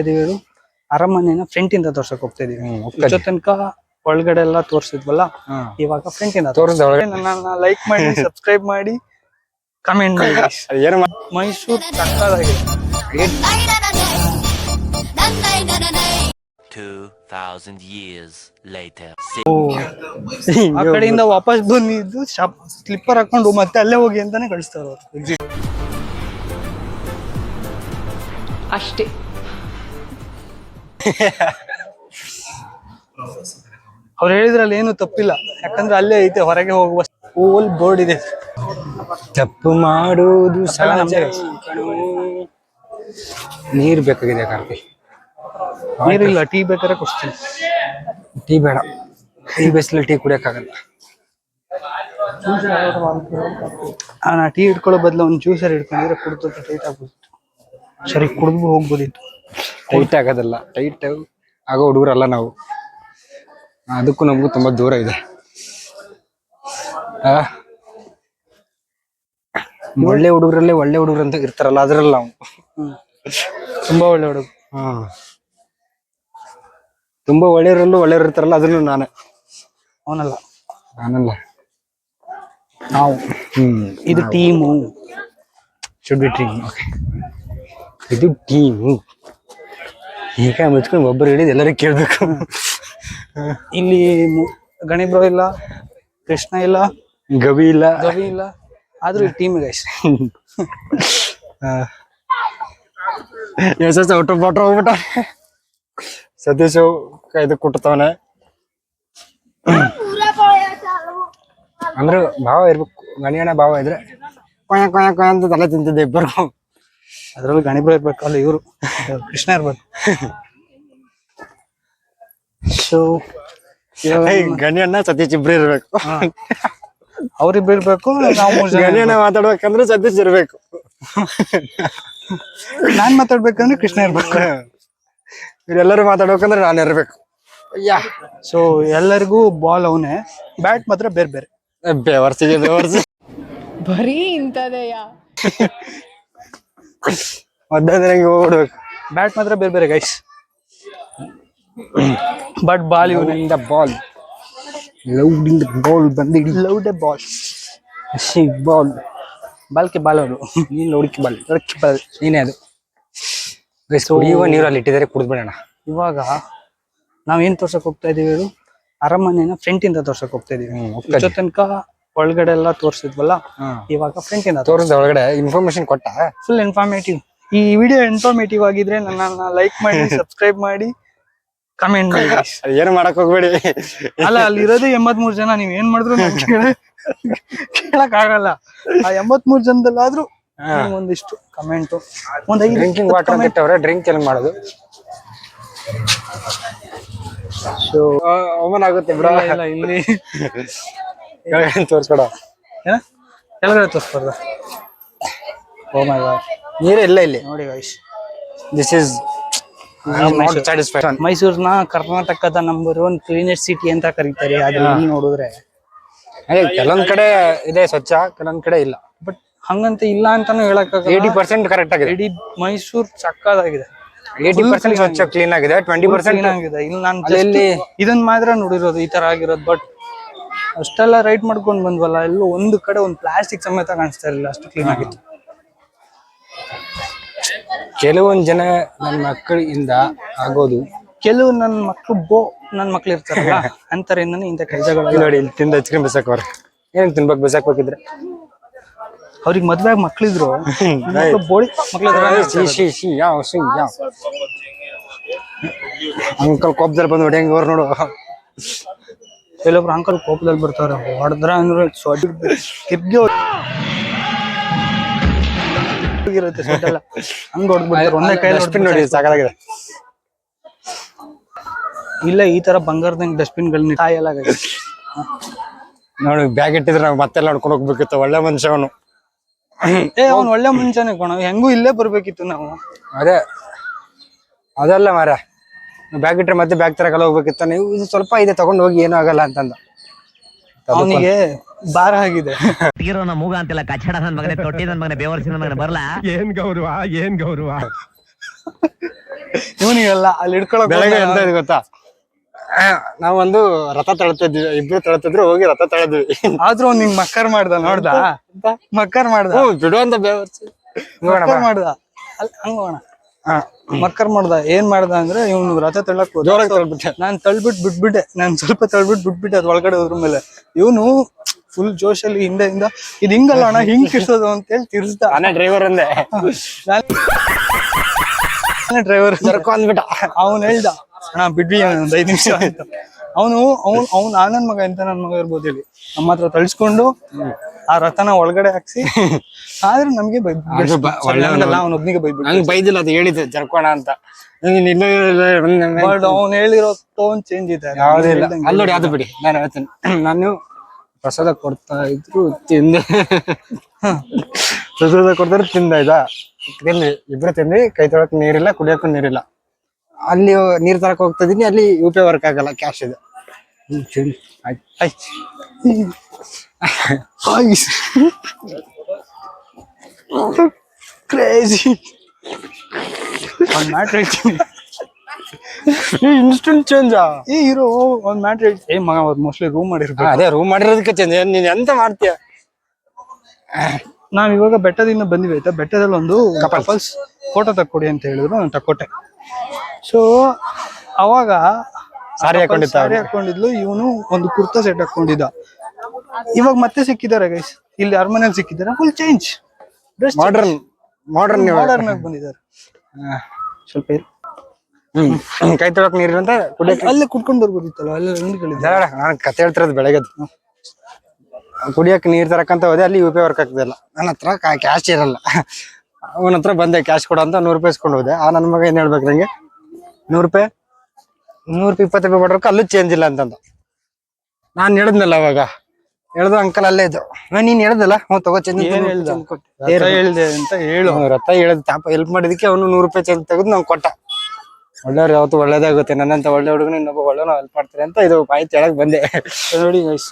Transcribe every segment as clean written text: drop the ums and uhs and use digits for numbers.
ಇದೀವಿ ಅರಮನೆನ ಫ್ರಂಟ್ ಇಂದ ತೋರ್ಸಕ್ ಹೋಗ್ತಾ ಇದೀವಿ. ಇಷ್ಟೋ ತನಕ ಒಳಗಡೆ ಎಲ್ಲ ತೋರ್ಸಿದ್ವಲ್ಲ, ಇವಾಗ ಫ್ರಂಟ್ ಇಂದ ನನ್ನ ಲೈಕ್ ಮಾಡಿ, ಸಬ್ಸ್ಕ್ರೈಬ್ ಮಾಡಿ, ಕಮೆಂಟ್ ಮಾಡಿ. ಮೈಸೂರು ಸಕ್ಕತ್ತಾಗಿದೆ. 2000 years later. ಆ ಕಡೆಯಿಂದ ವಾಪಸ್ ಬಂದಿದ್ದು ಸ್ಲಿಪ್ಪರ್ ಹಾಕೊಂಡು ಮತ್ತೆ ಅಲ್ಲೇ ಹೋಗಿ ಅಂತಾನೆ ಕಳಿಸ್ತಾರೆ ಎಕ್ಸಿಟ್ ಅಷ್ಟೇ. ಅವ್ರು ಹೇಳಿದ್ರಲ್ಲಿ ಏನು ತಪ್ಪಿಲ್ಲ, ಯಾಕಂದ್ರೆ ಅಲ್ಲೇ ಐತೆ, ಹೊರಗೆ ಹೋಗುವ ಓಲ್ ಬೋರ್ಡ್ ಇದೆ. ತಪ್ಪು ಮಾಡುವುದು ಸಹಜ. ನೀರ್ ಬೇಕಾಗಿದೆ ಕಾರ್ತಿ. ನೀರಿಲ್ಲ, ಟೀ ಬೇಕಾದ್ರೆ ಕೊಡ್ತೀನಿ. ಟೀ ಬೇಡ, ಟೀ ಬಿಸಿಲು ಟೀ ಕುಡಿಯಕ್ಕಾಗಲ್ಲ. ನಾ ಟೀ ಇಟ್ಕೊಳ್ಳೋ ಬದಲು ಒಂದು ಜ್ಯೂಸರ್ ಇಟ್ಕೊಂಡಿದ್ರೆ ಕುಡಿದು ಟೈಟ್ ಆಗ್ಬೋದಿತ್ತು. ಸರಿ ಕುಡಿದು ಹೋಗ್ಬೋದಿತ್ತು. ಟೈಟ್ ಆಗೋದಲ್ಲ, ಟೈಟ್ ಆಗೋ ಹುಡುಗರಲ್ಲ ನಾವು. ಅದಕ್ಕೂ ನಮಗೂ ತುಂಬಾ ದೂರ ಇದೆ. ಒಳ್ಳೆ ಹುಡುಗರಲ್ಲೇ ಒಳ್ಳೆ ಹುಡುಗರು ಅಂತ ಇರ್ತಾರಲ್ಲ, ಅದ್ರಲ್ಲಿ ನಾವು ತುಂಬಾ ಒಳ್ಳೆ ಹುಡುಗ. ತುಂಬಾ ಒಳ್ಳೆಯವರಲ್ಲೂ ಒಳ್ಳೆಯವ್ರು ಇರ್ತಾರಲ್ಲ, ಅದ್ರಲ್ಲೂ ನಾನೇ. ಅವನಲ್ಲ, ನಾನಲ್ಲ, ನಾವು. ಇದು ಟೀಮು. Should be team. ಇದು ಟೀಮು. ಈಗ ಮುಚ್ಕೊಂಡು ಒಬ್ಬರು ಹಿಡಿದು ಎಲ್ಲರಿಗೂ ಕೇಳ್ಬೇಕು. ಇಲ್ಲಿ ಗಣಿಬ್ರೋ ಇಲ್ಲ, ಕೃಷ್ಣ ಇಲ್ಲ, ಗವಿ ಇಲ್ಲ, ಆದ್ರೂ ಈ team guys. Yes out of water ಹೋಗ್ಬಿಟ್ಟ. ಸತೀಶ್ ಇದು ಕುಟ್ಟತವನೆ. ಅಂದ್ರೆ ಭಾವ ಇರ್ಬೇಕು, ಗಣಿಯಣ್ಣ ಭಾವ ಇದ್ರೆ ಕೊಯ ಕೊಯ ಕೊಯ ಅಂತ ತಲೆ ತಿಂತಿದ್ದೆ ಇಬ್ಬರು. ಅದ್ರಲ್ಲಿ ಗಣಿಬ್ರೋ ಇರ್ಬೇಕಲ್ಲ, ಇವ್ರು ಕೃಷ್ಣ ಇರ್ಬೇಕು. ಸೊ ಗಣಿಯಣ್ಣ ಸತೀಶ್ ಇಬ್ರು ಇರ್ಬೇಕು. ಅವ್ರಿಬ್ರು ಇರ್ಬೇಕು, ನಾವು ಮೂರ್ ಜನ. ಗಣಿಯಣ್ಣ ಮಾತಾಡ್ಬೇಕಂದ್ರೆ ಸತೀಶ್ ಇರ್ಬೇಕು. ನಾನ್ ಮಾತಾಡ್ಬೇಕಂದ್ರೆ ಕೃಷ್ಣ ಇರ್ಬೇಕು. ಇವರೆಲ್ಲರೂ ಮಾತಾಡ್ಬೇಕಂದ್ರೆ ನಾನು ಇರ್ಬೇಕು. ಸೊ ಎಲ್ಲರಿಗೂ ಬಾಲ್ ಅವನೇ, ಬ್ಯಾಟ್ ಮಾತ್ರ ಬೇರೆ ಬೇರೆ. ಬೇವರ್ಸಿಗೆ ಬೇವರ್ಸಿ ಬರೀ ಇಂಥದೆಯ. ಮಧ್ಯಾಹ್ನಂಗೆ ಹೋಗ್ಬಿಡ್ಬೇಕು. ಬ್ಯಾಟ್ ಮಾತ್ರ ಬೇರೆ ಬೇರೆ ಗೈಸ್, ಬಟ್ ಬಾಲ್ ಇವನಿಂದ ಬಾಲ್ ಲೌಡಿಂದ ಬಾಲ್ ಬಂದಿಡಿ. ಲೌಡ್ ಬಾಲ್ ಬಾಲ್ ಬಾಲ್ಕೆ ಬಾಲ್ ಅವರು. ನೀನ್ ಲೌಡಿಕೆ ಬಾಲ್, ಲೌಡಿಕೆ ಬಾಲ್ ನೀನೇ ಅದು. ಕುಡಿಯುವ ನೀರಲ್ಲಿ ಇಟ್ಟಿದ್ದಾರೆ, ಕುಡಿದ್ಬಿಡೋಣ. ಇವಾಗ ನಾವೇನ್ ತೋರ್ಸಕ್ ಹೋಗ್ತಾ ಇದೀವಿ, ಅರಮನೆನ ಫ್ರಂಟ್ ಇಂದ ತೋರ್ಸಕ್ ಹೋಗ್ತಾ ಇದೀವಿ. ಇಷ್ಟೋ ತನಕ ಒಳಗಡೆ ಎಲ್ಲ ತೋರ್ಸಿದ್ವಲ್ಲ, ಇವಾಗ ಫ್ರಂಟ್ ಇಂದ ತೋರಿಸಿದ. ಒಳಗಡೆ ಇನ್ಫಾರ್ಮೇಶನ್ ಕೊಟ್ಟ, ಫುಲ್ ಇನ್ಫಾರ್ಮೇಟಿವ್. ಈ ವಿಡಿಯೋ ಇನ್ಫಾರ್ಮೇಟಿವ್ ಆಗಿದ್ರೆ ನನ್ನ ಲೈಕ್ ಮಾಡಿ, ಸಬ್ಸ್ಕ್ರೈಬ್ ಮಾಡಿ, ಕಮೆಂಟ್ ಮಾಡಿ. ಏನು ಮಾಡಕ್ ಹೋಗ್ಬೇಡಿ. ಅಲ್ಲ, ಅಲ್ಲಿ 83 ಜನ, ನೀವ್ ಏನ್ ಮಾಡಿದ್ರು ಕೇಳಕ್ ಆಗಲ್ಲ. ಆ 83 ಜನದಲ್ಲಾದ್ರೂ ಒಂದಿಷ್ಟು ಕಮೆಂಟ್, ಒಂದ್ ಡ್ರಿಂಕಿಂಗ್ ವಾಟರ್ ಅಂತ ಇಟ್ಟವ್ರೆ. ಡ್ರಿಂಕ್ ಎಲ್ಲ ಮಾಡೋದು ಅವಮಾನ ಆಗುತ್ತೆ ಬಿಡ. ಇಲ್ಲ ಇಲ್ಲಿ ತೋರ್ಸ್ಕೊಡ, ಕೆಳಗಡೆ ತೋರ್ಸ್ಬಾರ್ದ. ಓ ಮೈ ಗಾಡ್, ನೀರೇ ಇಲ್ಲ ಇಲ್ಲಿ ನೋಡಿ guys. This is not satisfaction. ಮೈಸೂರ್ನ ಕರ್ನಾಟಕದ ನಂಬರ್ 1 ಕ್ಲೀನೆಸ್ಟ್ ಸಿಟಿ ಅಂತ ಕರೀತಾರೆ. ಆದ್ರೆ ಇಲ್ಲಿ ನೋಡಿದ್ರೆ ಕೆಲವೊಂದ್ ಕಡೆ ಇದೆ ಸ್ವಚ್ಛ, ಕೆಲವೊಂದ್ ಕಡೆ ಇಲ್ಲ. ಬಟ್ ಹಂಗಂತ ಇಲ್ಲ ಅಂತಾನು ಹೇಳಕ್ಕಾಗಲ್ಲ. 80% ಕರೆಕ್ಟ್ ಆಗಿದೆ. ಇಡೀ ಮೈಸೂರ್ ಸಕ್ಕದಾಗಿದೆ. 80% ಸ್ವಚ್ಛ ಕ್ಲೀನ್ ಆಗಿದೆ, 20% ಆಗಿದೆ. ಇಲ್ಲಿ ನಾನು ಇದನ್ನ ಮಾತ್ರ ನೋಡಿರೋದು ಈ ತರ ಆಗಿರೋದು. ಬಟ್ ಅಷ್ಟೆಲ್ಲ ರೈಟ್ ಮಾಡ್ಕೊಂಡ್ ಬಂದ್ವಲ್ಲ, ಎಲ್ಲೂ ಒಂದು ಕಡೆ ಒಂದು ಪ್ಲಾಸ್ಟಿಕ್ ಸಮೇತ ಕಾಣಿಸ್ತಾ ಇರಲಿಲ್ಲ, ಅಷ್ಟು ಕ್ಲೀನ್ ಆಗಿತ್ತು. ಕೆಲವೊಂದ್ ಜನ ನನ್ನ ಮಕ್ಕಳಿಂದ ಆಗೋದು, ಕೆಲವು ನನ್ನ ಮಕ್ಳು ಇರ್ತಾರಲ್ಲ ಅಂತರಿಂದನೇ ಇಂಥ ಕೆಲಸಗಳು. ನೋಡಿ ಇಲ್ಲಿ ತಿಂದ ಹಚ್ಕೊಂಡ್ ಬಿಸಾಕವ್ರೆ. ಏನ್ ತಿನ್ಬೇಕು ಬಿಸಾಕ್ಬೇಕಿದ್ರೆ? ಅವ್ರಿಗೆ ಮದ್ವೆ ಆಗಿ ಮಕ್ಳಿದ್ರು, ಬೋಳಿ ಅಂಕಲ್ ಕೋಪದಲ್ಲಿ ಬಂದು ಹೊಡೆಯಂಗ ಅವ್ರು ನೋಡು. ಕೆಲವೊಬ್ರು ಅಂಕಲ್ ಕೋಪದಲ್ಲಿ ಬರ್ತಾರೆ, ಹೊಡೆದ್ರ ಅಂದ್ರೆ ಕಿರ್ಗೆ ಹೋಗಿರುತ್ತೆ ಸೊಡ್ಡೆಲ್ಲ, ಹಂಗ ಹೊಡೆದ್ಬಿಡ್ತಾರೆ. ಒಂದೇ ಕೈಯಲ್ಲಿ ಡಸ್ಟ್ಬಿನ್ ನೋಡಿ ಸಾಕಾಗಿದೆ. ಇಲ್ಲ, ಈ ತರ ಬಂಗಾರದಂಗ್ ಡಸ್ಟ್ಬಿನ್ ಗಳನ್ನ ತಾಯಲ್ಲ ನೋಡಿ. ಬ್ಯಾಗ್ ಇಟ್ಟಿದ್ರೆ ನಾವು ಮತ್ತೆಲ್ಲ ನೋಡ್ಕೊಂಡು ಹೋಗ್ಬೇಕಿತ್ತು. ಒಳ್ಳೆ ಮನುಷ್ಯ ಅವನು. ಅವ್ನು ಒಳ್ಳೆ ಮುಂಚೆನೆ ಕಣ, ಹೆಂಗೂ ಇಲ್ಲೇ ಬರ್ಬೇಕಿತ್ತು ನಾವು. ಅದಲ್ಲ ಮಾರ, ಬ್ಯಾಗ್ ಇಟ್ರೆ ಮತ್ತೆ ಬ್ಯಾಗ್ ತರಕಲ್ಲ ಹೋಗ್ಬೇಕಿತ್ತ. ನೀವು ಇದು ಸ್ವಲ್ಪ ಇದೆ ತಗೊಂಡು ಹೋಗಿ ಏನೂ ಆಗಲ್ಲ ಅಂತಂದ. ಅವನಿಗೆ ಭಾರ ಆಗಿದೆ. ತೀರೋನ ಮೂಗ ಅಂತೆಲ್ಲ ಕಚ್ಚಡ ನನ್ ಮಗನೇ, ತೊಟ್ಟಿ ನನ್ ಮಗನೇ, ಬೇವರ್ಸಿ ನನ್ ಮಗನೇ, ಬರ್ಲಾ? ಏನ್ ಗೌರವ, ಏನ್ ಗೌರವ. ಇವನಿಗೆಲ್ಲ ಅಲ್ಲಿ ಹಿಡ್ಕೊಳಕ್ ಬೆಳಗ್ಗೆ ಎಂತ ಇದು ಗೊತ್ತಾ, ನಾವೊಂದು ರಥ ತಳ್ತಿದ್ವಿ, ಇಬ್ರು ತಳ್ತಿದ್ರು, ಹೋಗಿ ರಥ ತಳೆದ್ವಿ. ಆದ್ರೂ ಅವ್ನ್ ನಿಂಗ್ ಮಕ್ಕರ್ ಮಾಡ್ದ ನೋಡ್ದ, ಮಕ್ಕರ್ ಮಾಡ್ದ, ಬಿಡುವಂತ ಬೇವರ್ಸಿ ಮಕ್ಕರ್ ಮಾಡ್ದ ಹಂಗೋಣ ಮಕ್ಕರ್ ಮಾಡ್ದ. ಏನ್ ಮಾಡ್ದ ಅಂದ್ರೆ ಇವ್ನು ರಥ ತಳ್ಳಕ್ ಹೋದ, ಜೋರಾಗಿ ತಳ್ಬಿಟ್ಟೆ. ನಾನ್ ಬಿಟ್ಬಿಟ್ಟೆ, ನಾನ್ ಸ್ವಲ್ಪ ಬಿಟ್ಬಿಟ್ಟೆ ಅದ್ ಒಳಗಡೆ ಹೋದ್ರ ಮೇಲೆ. ಇವನು ಫುಲ್ ಜೋಶಲ್ಲಿ ಹಿಂದೆಯಿಂದ ಇದ್ ಹಿಂಗಲ್ಲ ಅಣ್ಣ, ಹಿಂಗ್ ತಿರ್ಸೋದು ಅಂತ ಹೇಳಿ ತಿರ್ಸ್ದ. ನಾನೇ ಡ್ರೈವರ್ ಅಂದೆ, ಡ್ರೈವರ್ ಅಂದ್ಬಿಟ್ಟ. ಅವ್ನ್ ಹೇಳ್ದ ಅಣ್ಣ ಬಿಡ್ವಿ ಒಂದ್ 5 ನಿಮಿಷ ಅಂತ. ಅವ್ನು ನನ್ ಮಗ ಎಂತ ನನ್ ಮಗ ಇರ್ಬೋದು ಹೇಳಿ ನಮ್ಮ ಹತ್ರ ತಳ್ಸ್ಕೊಂಡು ಆ ರಥನ ಒಳಗಡೆ ಹಾಕ್ಸಿ. ಆದ್ರೆ ನಮ್ಗೆ ಅವನೊಬ್ನಿಗೆ ಬೈದ್ಬಿಟ್ಟು, ನಂಗೆ ಬೈದಿಲ್ಲ, ಅದು ಹೇಳಿದ್ದೆ ಜರ್ಕೋಣ ಅಂತ. ಬಟ್ ಅವ್ನ್ ಹೇಳಿರೋ ಟೋನ್ ಚೇಂಜ್ ಇದೆ. ಯಾವ್ದಿಲ್ಲ ಅಲ್ಲಿ ನೋಡಿ, ಅದು ಬಿಡಿ, ನಾನು ಹೇಳ್ತೇನೆ. ನಾನು ಪ್ರಸಾದ ಕೊಡ್ತಾ ಇದ್ರು ತಿಂದೆ, ಪ್ರಸಾದ ಕೊಡ್ತಾರೆ ತಿಂದಾಯ್ತಾ, ತಿಂದ್ವಿ, ಇಬ್ರು ತಿಂದ್ವಿ. ಕೈ ತೊಳಕ್ ನೀರಿಲ್ಲ, ಕುಡಿಯಕ್ಕೂ ನೀರಿಲ್ಲ. ಅಲ್ಲಿ ನೀರ್ ತರಕ್ ಹೋಗ್ತಾ ಇದೀನಿ, ಅಲ್ಲಿ UPI ವರ್ಕ್ ಆಗಲ್ಲ, ಕ್ಯಾಶ್ ಇದೆ. ಕ್ರೇಜಿ. ಒಂದ್ ಮ್ಯಾಟ್ರ್ ಹೇಳ್ತೀನಿ, ಇನ್ಸ್ಟೆಂಟ್ ಚೇಂಜ್. ಏ ಇರೋ ಒಂದ್ ಮ್ಯಾಟ್ರ್ ಹೇಳ್ತೀನಿ. ಏ ಮಗ ಅವ್ರು ಮೋಸ್ಟ್ಲಿ ರೂಮ್ ಮಾಡಿರ್ಬೇಕು. ಅದೇ ರೂಮ್ ಮಾಡಿರೋದಕ್ಕೆ ಚೇಂಜ್. ನೀನ್ ಎಂತ ಮಾಡ್ತೀಯ? ನಾವ್ ಇವಾಗ ಬೆಟ್ಟದಿಂದ ಬಂದಿವಿ ಆಯ್ತಾ, ಬೆಟ್ಟದಲ್ಲಿ ಒಂದು ಕಪಲ್ಸ್ ಫೋಟೋ ತಕ್ಕೊಡಿ ಅಂತ ಹೇಳಿದ್ರು, ನಾನು ತಕ್ಕೊಟ್ಟೆ. ಸೊ ಅವಾಗ ಸಾರಿ ಹಾಕೊಂಡಿದ್ಲು, ಇವನು ಒಂದು ಕುರ್ತಾ ಸೆಟ್ ಹಾಕೊಂಡಿದ್ದ. ಇವಾಗ ಮತ್ತೆ ಸಿಕ್ಕಿದ್ದಾರೆ ಗೈಸ್, ಇಲ್ಲಿ ಅರಮನೆಯಲ್ಲಿ ಸಿಕ್ಕಿದ್ದಾರೆ, ಫುಲ್ ಚೇಂಜ್, ಮಾಡರ್ನ್ ಆಗಿ ಬಂದಿದ್ದಾರೆ. ಸ್ವಲ್ಪ ಕೈ ತೊಳಕ್ ನೀರಿಲ್ಲ ಅಂತ ಕುಡಿಯಕ್ಕೆ ಅಲ್ಲೇ ಕುಡ್ಕೊಂಡ್ ಬರ್ಬೋದಿತ್ತಲ್ಲ, ಅಲ್ಲೇ ಅಂಗಡಿಗಳಿದೆ. ನಾನು ಕತೆ ಹೇಳ್ತಿರೋದು ಬೆಳಗ್ಗೆ. ಕುಡಿಯಕ್ಕೆ ನೀರ್ ತರಕಂತ ಹೋದೆ, ಅಲ್ಲಿ UPI ವರ್ಕ್ ಆಗ್ತಿಲ್ಲ. ನನ್ನ ಹತ್ರ ಕ್ಯಾಶ್ ಇರಲ್ಲ. ಅವನ ಹತ್ರ ಬಂದೆ, ಕ್ಯಾಶ್ ಕೊಡ ಅಂತ 100 ರೂಪಾಯಿ ಇಸ್ಕೊಂಡು ಹೋದೆ. ಆ ನನ್ನ ಮಗ ಏನ್ ಹೇಳ್ಬೇಕು ನಂಗೆ, 100 ರೂಪಾಯಿ 20 ರೂಪಾಯಿ ಮಾಡ್ಬೇಕು, ಅಲ್ಲೂ ಚೇಂಜ್ ಇಲ್ಲ ಅಂತಂದ. ನಾನ್ ಹೇಳಿದ್ನಲ್ಲ ಅವಾಗ, ಹೇಳ್ದು ಅಂಕಲ್ ಅಲ್ಲೇ ಇದ್ದು. ನೀನ್ ಹೇಳ್ದಲ್ಲ, ತಗೋ ಚೇಂಜ್ ಹೇಳ್ದೆ ಅಂತ ಹೇಳು. ರಥ ಹೇಳ್ದ, ಹೆಲ್ಪ್ ಮಾಡಿದಕ್ಕೆ ಅವನು 100 ರೂಪಾಯಿ ಚೇಂಜ್ ತೆಗೆದು ನಂಗೆ ಕೊಟ್ಟ. ಒಳ್ಳೆಯವ್ರು ಯಾವತ್ತು ಒಳ್ಳೇದಾಗುತ್ತೆ, ನನ್ನಂತ ಒಳ್ಳೆ ಹುಡುಗನ ಇನ್ನೊಬ್ಬ ಒಳ್ಳೆನೋ ಹೆಲ್ಪ್ ಮಾಡ್ತಾರೆ ಅಂತ ಇದು ಮಾಹಿತಿ ಹೇಳಕ್ ಬಂದೆ. ನೋಡಿ ಗೈಸ್,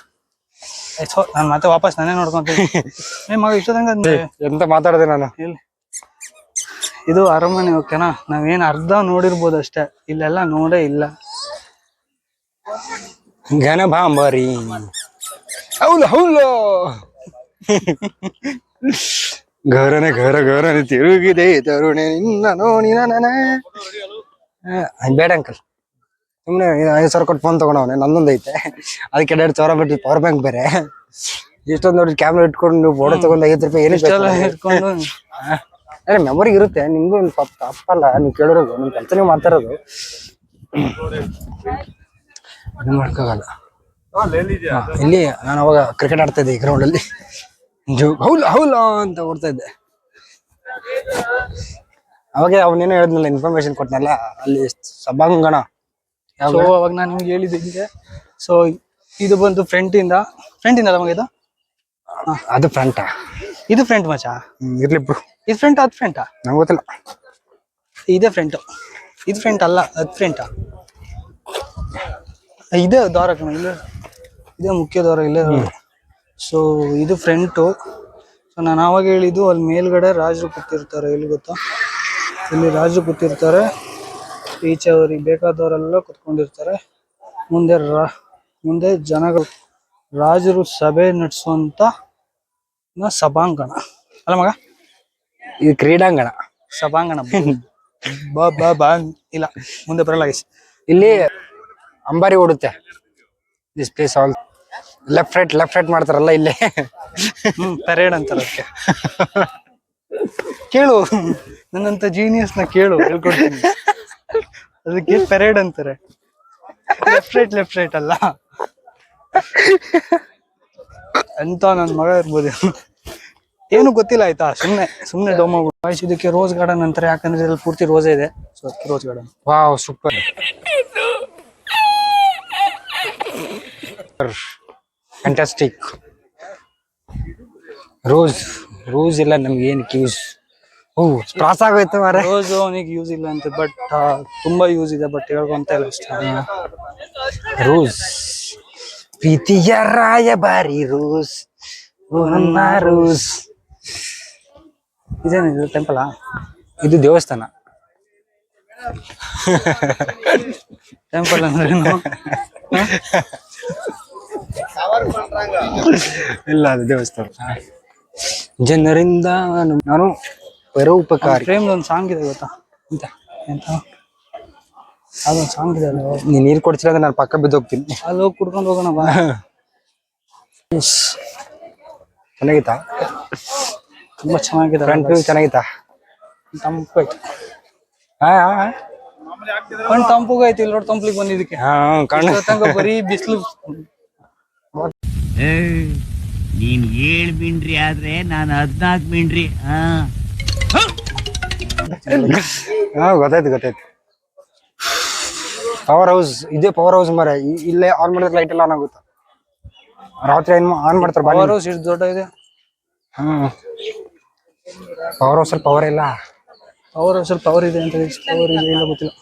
ನಾನ್ ಮತ್ತೆ ವಾಪಸ್ ನಾನೇ ನೋಡ್ಕೊಂತೀನಿ. ಮಗ ಇಷ್ಟದಂಗ ಎಂತ ಮಾತಾಡದೆ ನಾನು. ಇದು ಅರಮನೆ, ಓಕೆನಾ? ನಾವೇನ್ ಅರ್ಧ ನೋಡಿರ್ಬೋದು ಅಷ್ಟೇ, ಇಲ್ಲೆಲ್ಲ ನೋಡೇ ಇಲ್ಲ. ಘನಭಾಂಬರಿ ಹೌದು ಹೌದು ಘರನೆ ಘರನೆ ತಿರುಗಿದೆ ತರುಣೆ ನಿನ್ನ ನೋಡಿ ಬೇಡ ಅಂಕಲ್, ಸುಮ್ನೆ 5,000 ಕೊಟ್ಟು ಫೋನ್ ತಗೊಂಡವನೆ, ನಂದೊಂದು ಐತೆ, ಅದಕ್ಕೆ 2,000 ಬಿಟ್ಟು ಪವರ್ ಬ್ಯಾಂಕ್ ಬೇರೆ. ಇಷ್ಟೊಂದು ನೋಡಿ ಕ್ಯಾಮ್ರಾ ಇಟ್ಕೊಂಡು ನೀವು ಫೋಟೋ ತಗೊಂಡು 50 ರೂಪಾಯಿ ಏನಕ್ಕೆ ಇಟ್ಕೊಂಡು ಮೆಮೊರಿ ಇರುತ್ತೆ. ನಿಮ್ದು ಒಂದು ತಪ್ಪಲ್ಲ, ನೀವು ಕೇಳಿರೋದು ನಿಮ್ ಕೆಲಸ ನೀವು ಮಾಡ್ತಾರೋದು, ಮಾಡ್ಕೋಗಲ್ಲ. ಇಲ್ಲಿ ನಾನು ಅವಾಗ ಕ್ರಿಕೆಟ್ ಆಡ್ತಾ ಇದ್ದೆ ಈ ಗ್ರೌಂಡ್ ಅಲ್ಲಿ, ಹೌಲ ಅಂತ ಓಡ್ತಾ ಇದ್ದೆ. ಅವಾಗ ಅವನೇನೋ ಹೇಳಿದ್ನಲ್ಲ, ಇನ್ಫಾರ್ಮೇಶನ್ ಕೊಟ್ಟನಲ್ಲ, ಅಲ್ಲಿ ಸಭಾಂಗಣ. ಸೊ ಅವಾಗ ನಾನು ನಿಮ್ಗೆ ಹೇಳಿದ್ದೆ ಹಿಂಗೆ. ಸೊ ಇದು ಬಂದು ಫ್ರಂಟ್ ಇಂದ ಮಗ ಇದು, ಅದು ಫ್ರಂಟಾ? ಇದು ಫ್ರಂಟ್ ಮಚಾ, ಇರ್ಲಿ ಬ್ರೋ. ಇದು ಫ್ರಂಟ್, ಅದು ಫ್ರಂಟಾ ನಂಗೆ ಗೊತ್ತಿಲ್ಲ. ಇದೇ ಫ್ರಂಟ್, ಇದು ಫ್ರಂಟ್ ಅಲ್ಲ, ಅದು ಫ್ರಂಟಾ? ಇದೇ ದ್ವಾರ ಕಣ, ಇಲ್ಲೇ ಇದೇ ಮುಖ್ಯ ದ್ವಾರ ಇಲ್ಲೇ. ಸೊ ಇದು ಫ್ರಂಟು. ಸೊ ನಾನು ಆವಾಗ ಹೇಳಿದ್ದು, ಅಲ್ಲಿ ಮೇಲ್ಗಡೆ ರಾಜರು ಕೂತಿರ್ತಾರೆ, ಎಲ್ಲಿ ಗೊತ್ತಾ, ಇಲ್ಲಿ ರಾಜರು ಕೂತಿರ್ತಾರೆ, ಈಚೆ ಅವ್ರಿಗೆ ಬೇಕಾದವರೆಲ್ಲ ಕುತ್ಕೊಂಡಿರ್ತಾರೆ. ಮುಂದೆ ಜನಗಳು, ರಾಜರು ಸಭೆ ನಡೆಸುವಂತ ಸಭಾಂಗಣ ಅಲ್ಲ ಮಗ, ಇದು ಕ್ರೀಡಾಂಗಣ. ಸಭಾಂಗಣ ಇಲ್ಲ, ಮುಂದೆ ಬರಲ್ಲ. ಇಲ್ಲಿ ಅಂಬಾರಿ ಓಡುತ್ತೆ. This place all left right ಮಾಡ್ತಾರಲ್ಲ ಇಲ್ಲೇ. ಪರೇಡ್ ಅಂತಾರ ಅದಕ್ಕೆ. ಕೇಳು, ನನ್ನಂತ ಜೀನಿಯಸ್ ನ ಕೇಳು, ಹೇಳ್ಕೊಡ್ತೀನಿ. ಅದಕ್ಕೆ ಪರೇಡ್ ಅಂತಾರೆ. ಲೆಫ್ಟ್ ರೈಟ್ ಅಲ್ಲ ಅಂತ. ನನ್ ಮಗ ಇರ್ಬೋದು, ಏನು ಗೊತ್ತಿಲ್ಲ ಆಯ್ತಾ, ಸುಮ್ನೆ ಡೋಮ ಇದಕ್ಕೆ ರೋಸ್ ಗಾರ್ಡನ್ ಅಂತಾರೆ, ಯಾಕಂದ್ರೆ ಇದ್ರಲ್ಲಿ ಪೂರ್ತಿ ರೋಸೇ ಇದೆ. ಸೊ ಅದಕ್ಕೆ rose garden. Wow, super, fantastic. Rose ಇಲ್ಲ ನಮ್ಗೆ ಏನಕ್ಕೆ ಯೂಸ್? ತ್ರಾಸ ಆಗೋಯ್ತು ಮಾರೆ. ರೋಸ್ ಅವನಿಗೆ ಯೂಸ್ ಇಲ್ಲ ಅಂತ, ಬಟ್ ತುಂಬಾ ಯೂಸ್ ಇದೆ, ಬಟ್ ಹೇಳ್ಕೊಂತ ಇಲ್ಲ ಅಷ್ಟೇ. ರೋಸ್ ಪ್ರೀತಿಯ ರಾಯಭಾರಿ ರೋಸ್, ಓ ನನ್ನ ರೋಸ್. ಇದೇನಿದು ಟೆಂಪಲ್? ಇದು ದೇವಸ್ಥಾನ. ಟೆಂಪಲ್ ಅಂದ್ರೆ ಏನು? ಇಲ್ಲ ಅದು ದೇವಸ್ಥಾನ. ಜನರಿಂದ ನಾನು ಪರೋಪಕಾರಿ. ಪ್ರೇಮ್ ಒಂದು ಸಾಂಗ್ ಇದೆ ಗೊತ್ತಾ? ಎಂತ ಎಂತ ಅದೊಂದು ಸಾಂಗ್ ಇದೆ ಅಲ್ಲ, ನೀ ನೀರ್ ಕೊಡ್ಸಿಲ್ಲ ಅಂದ್ರೆ ನಾನು ಪಕ್ಕ ಬಿದ್ದೋಗ್ತೀನಿ. ಅಲ್ಲಿ ಹೋಗಿ ಕುಡ್ಕೊಂಡು ಹೋಗೋಣ ಬಾ. ಚೆನ್ನಾಗಿತ್ತಾ? ತುಂಬಾ ಚೆನ್ನಾಗಿದೆ. Front view ಚೆನ್ನಾಗಿತ್ತಾ? ತಂಪೈತೆ, ಹಾ ಕಣ್ ತಂಪುಗೈತಿ. ಇಲ್ಲಿ ನೋಡಿ ತಂಪ್ಲಿಗೆ ಬಂದಿದ್ದಕ್ಕೆ ಹಾ ಕಣ್ಣು ತನಕ ಬರೀ ಬಿಸಿಲು. ನೀನ್ 7 ಮಿಂಡ್ರಿ ಆದ್ರೆ ನಾನು 14 ಮಿಂಡ್ರಿ. ಹಾ ಗೊತ್ತಾಯ್ತು. ಪವರ್ ಹೌಸ್ ಇದೇ ಪವರ್ ಹೌಸ್ ಮರ. ಇಲ್ಲೇ ಆನ್ ಮಾಡಿದ್ರೆ ಲೈಟ್ ಎಲ್ಲ ಆನ್ ಆಗುತ್ತೆ. ರಾತ್ರಿ ಆನ್ ಮಾಡ್ತಾರೆ. ಪವರ್ ಹೌಸ್ ಇಷ್ಟು ದೊಡ್ಡ ಇದೆ. ಹ್ಮ್ ಪವರ್ ಹೌಸ್ ಅಲ್ಲಿ ಪವರ್ ಇಲ್ಲ. ಪವರ್ ಹೌಸ್ ಅಲ್ಲಿ ಪವರ್ ಇದೆ ಅಂತ. ಪವರ್ ಇದೆ ಇಲ್ಲ ಗೊತ್ತಿಲ್ಲ.